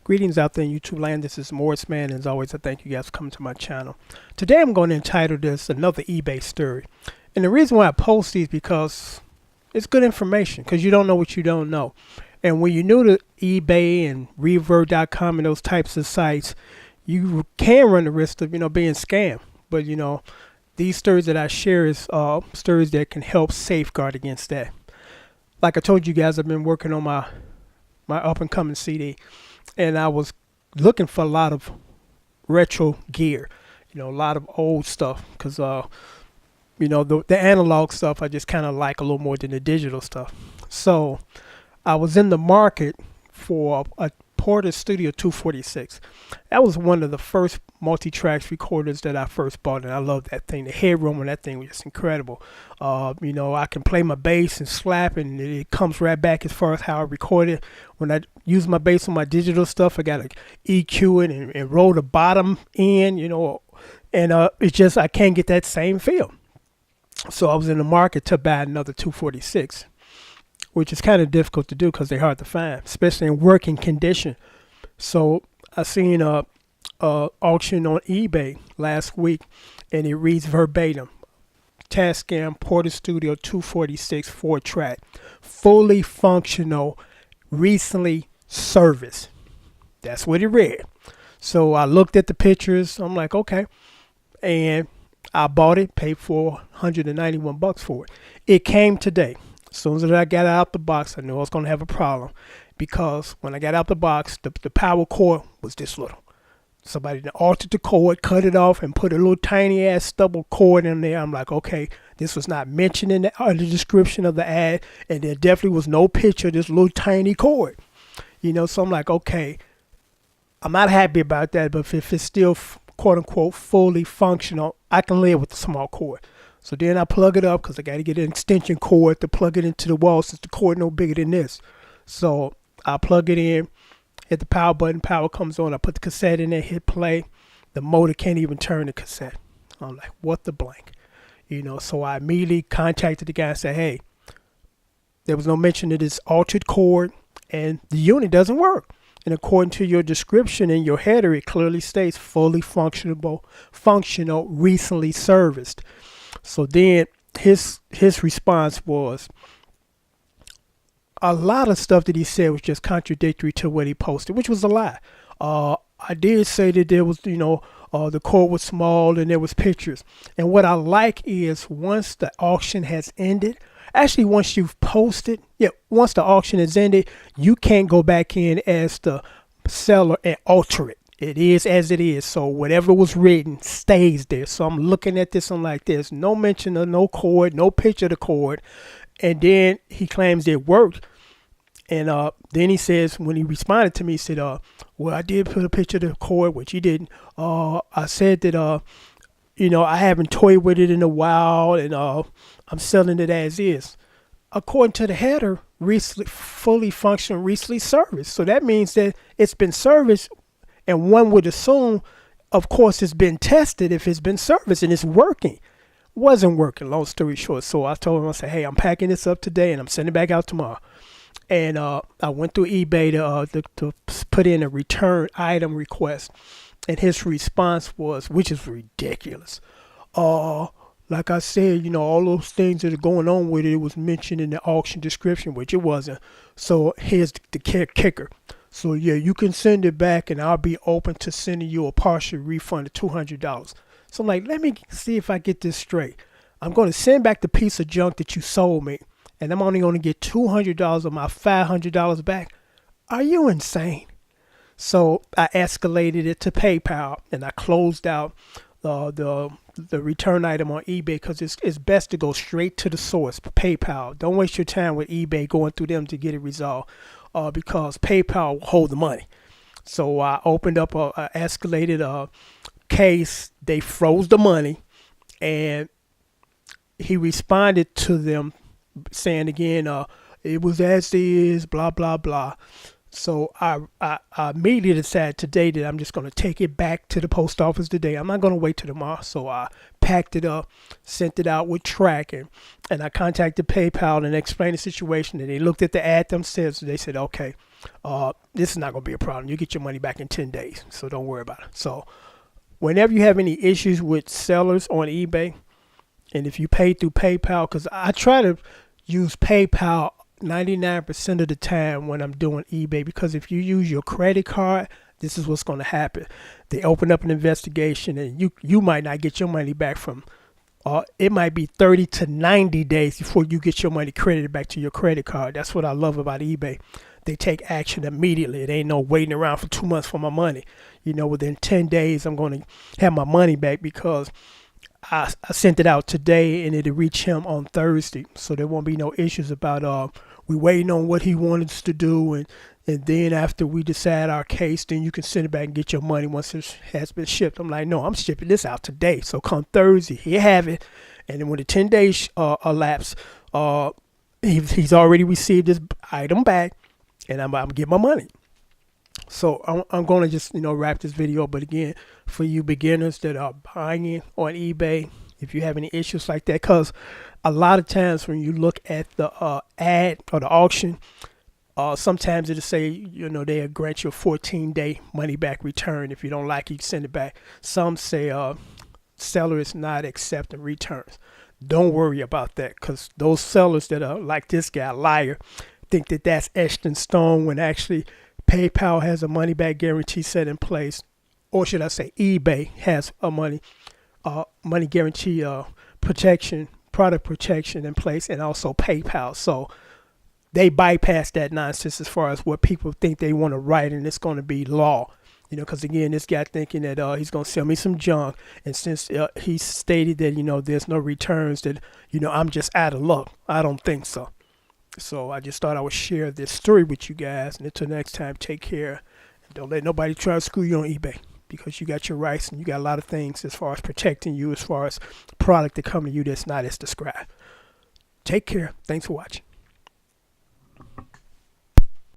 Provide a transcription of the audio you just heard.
Greetings out there in YouTube land. This is Morris Man, and as always, I thank you guys for coming to my channel. Today, I'm going to entitle this another eBay story. And the reason why I post these because it's good information, because you don't know what you don't know. And when you're new to eBay and Reverb.com and those types of sites, you can run the risk of being scammed. But these stories that I share is stories that can help safeguard against that. Like I told you guys, I've been working on my up and coming CD. And I was looking for a lot of retro gear, a lot of old stuff, because the analog stuff I just kind of like a little more than the digital stuff. So I was in the market for a Porter Studio 246. That was one of the first multi-tracks recorders that I first bought, and I love that thing. The headroom on that thing was just incredible. I can play my bass and slap, and it comes right back as far as how I record it. When I use my bass on my digital stuff, I got to EQ it and roll the bottom in, and it's just I can't get that same feel. So I was in the market to buy another 246. Which is kind of difficult to do because they're hard to find, especially in working condition. So I seen a auction on eBay last week, and it reads verbatim: Tascam Porter Studio 246 4-track, fully functional, recently serviced. That's what it read. So I looked at the pictures. I'm like, okay, and I bought it, paid $491 for it. It came today. As soon as I got out the box, I knew I was going to have a problem, because when I got out the box, the power cord was this little. Somebody altered the cord, cut it off, and put a little tiny ass stubble cord in there. I'm like, okay, this was not mentioned in the description of the ad, and there definitely was no picture of this little tiny cord. So I'm like, okay, I'm not happy about that, but if it's still quote unquote fully functional, I can live with the small cord. So then I plug it up, because I got to get an extension cord to plug it into the wall, since the cord no bigger than this. So I plug it in, hit the power button, power comes on. I put the cassette in there, hit play. The motor can't even turn the cassette. I'm like, what the blank? So I immediately contacted the guy and said, hey, there was no mention of this altered cord, and the unit doesn't work. And according to your description in your header, it clearly states fully functional, recently serviced. So then his response was, a lot of stuff that he said was just contradictory to what he posted, which was a lie. I did say that there was, the cord was small and there was pictures. And what I like is, once the auction has ended, actually once you've posted, once the auction is ended, you can't go back in as the seller and alter it. It is as it is. So whatever was written stays there. So I'm looking at this, I'm like, there's no mention of no cord, no picture of the cord. And then he claims it worked. And then he says, when he responded to me, he said, well, I did put a picture of the cord, which he didn't. I said that, I haven't toyed with it in a while, and I'm selling it as is. According to the header, recently, fully functional, recently serviced. So that means that it's been serviced. And one would assume, of course, it's been tested if it's been serviced and it's working. Wasn't working, long story short. So I told him, I said, hey, I'm packing this up today and I'm sending it back out tomorrow. And I went through eBay to put in a return item request. And his response was, which is ridiculous. Like I said, all those things that are going on with it, it was mentioned in the auction description, which it wasn't. So here's the kicker. So yeah, you can send it back, and I'll be open to sending you a partial refund of $200. So I'm like, let me see if I get this straight. I'm going to send back the piece of junk that you sold me, and I'm only going to get $200 of my $500 back. Are you insane? So I escalated it to PayPal, and I closed out the return item on eBay, because it's best to go straight to the source, PayPal. Don't waste your time with eBay going through them to get it resolved. Because PayPal will hold the money. So I opened up a escalated case. They froze the money, and he responded to them saying again, it was as is, blah, blah, blah. So I immediately decided today that I'm just going to take it back to the post office today. I'm not going to wait till tomorrow. So I packed it up, sent it out with tracking, and I contacted PayPal and explained the situation. And they looked at the ad themselves. And they said, okay, this is not going to be a problem. You get your money back in 10 days, so don't worry about it. So whenever you have any issues with sellers on eBay, and if you pay through PayPal, because I try to use PayPal 99% of the time when I'm doing eBay, because if you use your credit card, this is what's going to happen. They open up an investigation, and you might not get your money back from. It might be 30 to 90 days before you get your money credited back to your credit card. That's what I love about eBay. They take action immediately. It ain't no waiting around for 2 months for my money. Within 10 days, I'm going to have my money back because I sent it out today and it'll reach him on Thursday. So there won't be no issues about we waiting on what he wanted us to do. And then after we decide our case, then you can send it back and get your money once it has been shipped. I'm like, no, I'm shipping this out today. So come Thursday, he have it. And then when the 10 days elapse, he's already received this item back, and I'm going to get my money. So I'm going to just, wrap this video up. But again, for you beginners that are buying on eBay, if you have any issues like that, because a lot of times when you look at the ad or the auction, sometimes it'll say, they'll grant you a 14-day money back return. If you don't like it, you send it back. Some say seller is not accepting returns. Don't worry about that, because those sellers that are like this guy, liar, think that that's etched in stone when actually PayPal has a money back guarantee set in place. Or should I say eBay has a money guarantee protection, product protection in place, and also PayPal. So they bypass that nonsense as far as what people think they want to write, and it's going to be law. Because again, this guy thinking that he's going to sell me some junk, and since he stated that there's no returns, that I'm just out of luck. I don't think so. So I just thought I would share this story with you guys. And until next time, take care. And don't let nobody try to screw you on eBay, because you got your rights and you got a lot of things as far as protecting you, as far as product that come to you that's not as described. Take care. Thanks for watching.